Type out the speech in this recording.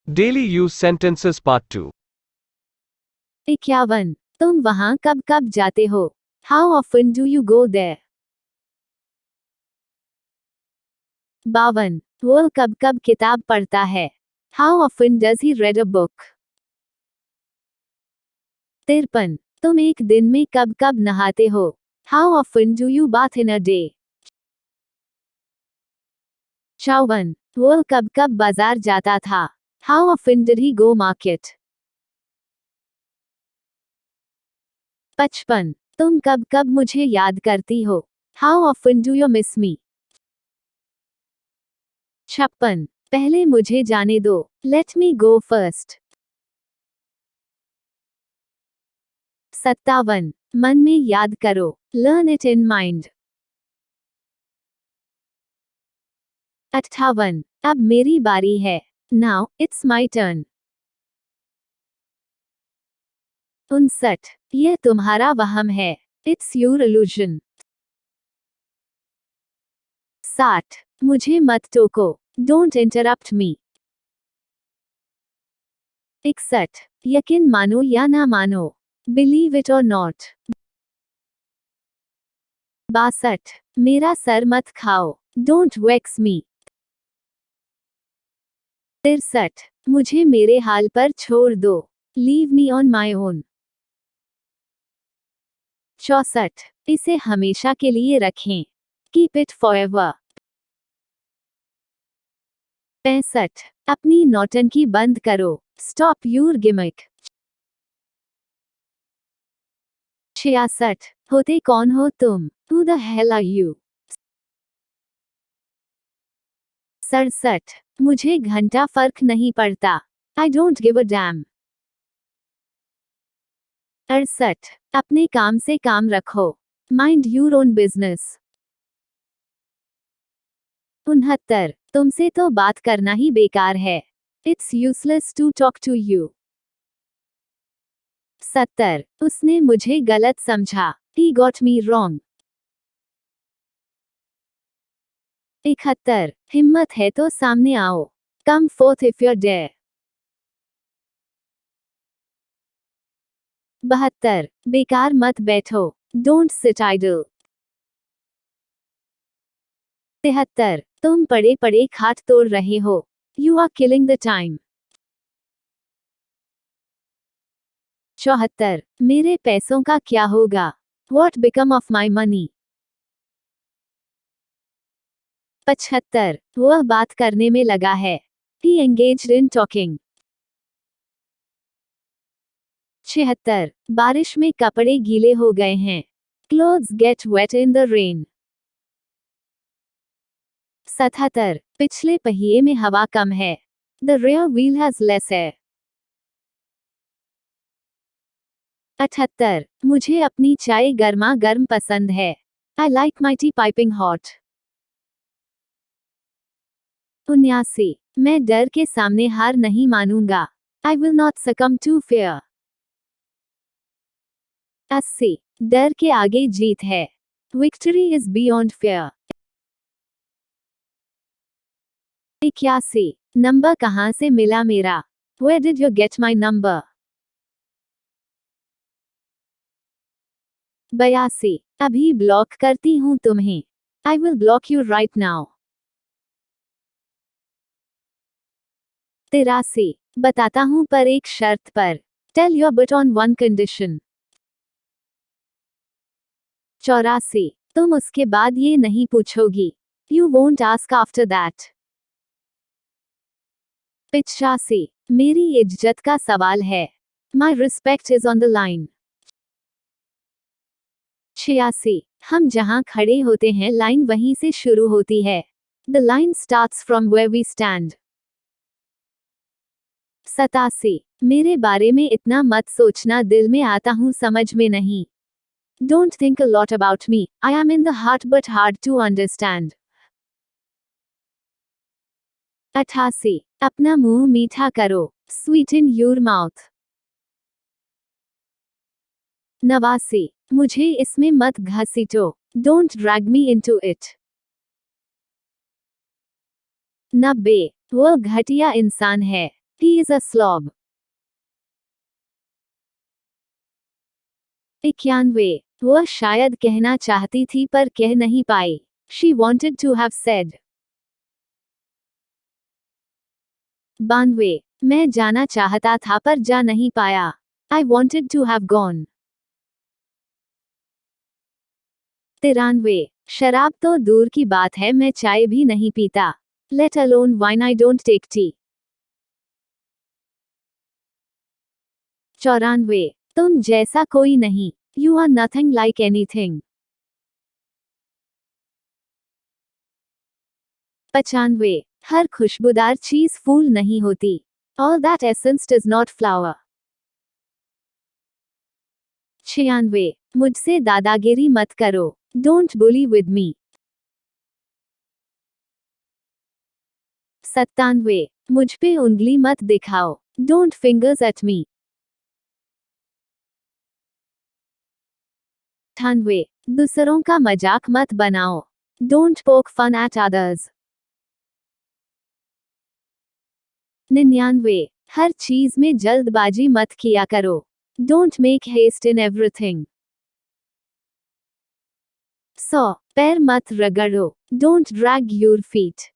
Daily use sentences part 2. 51. तुम वहां कब कब जाते हो? How often do you go there? 52. वो कब कब किताब पढ़ता है? How often does he read a book? 53. तुम एक दिन में कब कब नहाते हो? How often do you bath in a day? 54. वो कब कब बाजार जाता था? How often did he go market? 55. तुम कब कब मुझे याद करती हो? How often do you miss me? 56. पहले मुझे जाने दो. Let me go first. 57. मन में याद करो. Learn it in mind. 58. अब मेरी बारी है. Now, it's my turn. 59. यह तुम्हारा वहम है. It's your illusion. 60. मुझे मत टोको. Don't interrupt me. 61. यकीन मानो या ना मानो. Believe it or not. 62. मेरा सर मत खाओ. Don't vex me. 63. मुझे मेरे हाल पर छोड़ दो. Leave me on my own. 64. इसे हमेशा के लिए रखें. Keep it forever. 65. अपनी नौटंकी बंद करो. Stop your gimmick. 66. होते कौन हो तुम? Who the hell are you? 67. मुझे घंटा फर्क नहीं पड़ता. I don't give a damn. 68. अपने काम से काम रखो. Mind your own business. 69. तुमसे तो बात करना ही बेकार है. It's useless to talk to you. 70. उसने मुझे गलत समझा. He got me wrong. 71. हिम्मत है तो सामने आओ. Come forth if you dare. 72. बेकार मत बैठो. Don't sit idle. 73. तुम पड़े पड़े खाट तोड़ रहे हो. You are killing the time. 74. मेरे पैसों का क्या होगा? What become of my money? 75. वह बात करने में लगा है. He engaged in talking. 76. बारिश में कपड़े गीले हो गए हैं. Clothes get wet in the rain. 77. पिछले पहिए में हवा कम है. The rear wheel has less air. 78. मुझे अपनी चाय गर्मा गर्म पसंद है. I like my tea piping hot. 79. मैं डर के सामने हार नहीं मानूंगा. I will not succumb to fear. 80. डर के आगे जीत है. Victory is beyond fear. 81. Number कहाँ से मिला मेरा? Where did you get my number? 82. अभी ब्लॉक करती हूँ तुम्हें. I will block you right now. 83. बताता हूँ पर एक शर्त पर. Tell you but on one condition. 84. तुम उसके बाद ये नहीं पूछोगी. You won't ask after that. 85. मेरी इज्जत का सवाल है. My respect is on the line. 86. हम जहाँ खड़े होते हैं लाइन वहीं से शुरू होती है. The line starts from where we stand. 87. मेरे बारे में इतना मत सोचना, दिल में आता हूँ समझ में नहीं. Don't think a lot about me, I am in the heart but hard to understand. 88. अपना मुंह मीठा करो. Sweeten your mouth. 89. मुझे इसमें मत घसीटो. Don't drag me into it. 90. वो घटिया इंसान है. He is a slob. 91 वह शायद कहना चाहती थी पर कह नहीं पाई. She wanted to have said. 92 मैं जाना चाहता था पर जा नहीं पाया. I wanted to have gone. 93 शराब तो दूर की बात है मैं चाय भी नहीं पीता. Let alone wine I don't take tea. 94 तुम जैसा कोई नहीं. You are nothing like anything. 95 हर खुशबूदार चीज फूल नहीं होती. All that essence does not flower. 96 मुझसे दादागिरी मत करो. Don't bully with me. 97 मुझ पे उंगली मत दिखाओ. Don't fingers at me. 98 दूसरों का मजाक मत बनाओ. Don't poke fun at others. 99 हर चीज में जल्दबाजी मत किया करो. Don't make haste in everything. 100 पैर मत रगड़ो. Don't drag your feet.